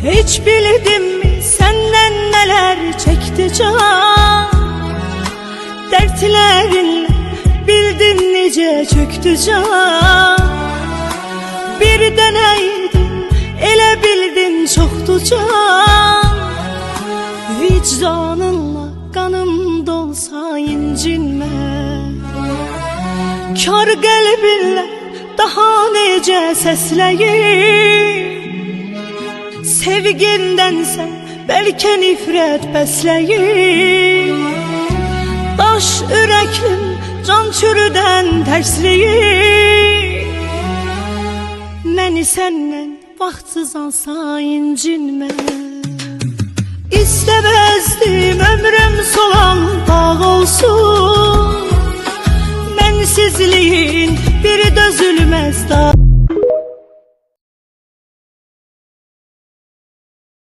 Hiç bildim mi senden neler çekti can? Dertlerinle bildin nice çöktü can. Bir deneydin ele bildin çoktu can. Vicdanınla kanım dolsa incinme. Kar qəlbinlə daha necə səsləyir. Sevgindənsə bəlkə nifrət bəsləyir. Daş ürəklim can çürüdən tərsləyir. Məni səndən vaxtsız alsa incinmə. İstəməzdim ömrüm solan dağ olsun. Mənsizliyin bir dözülməz dağ.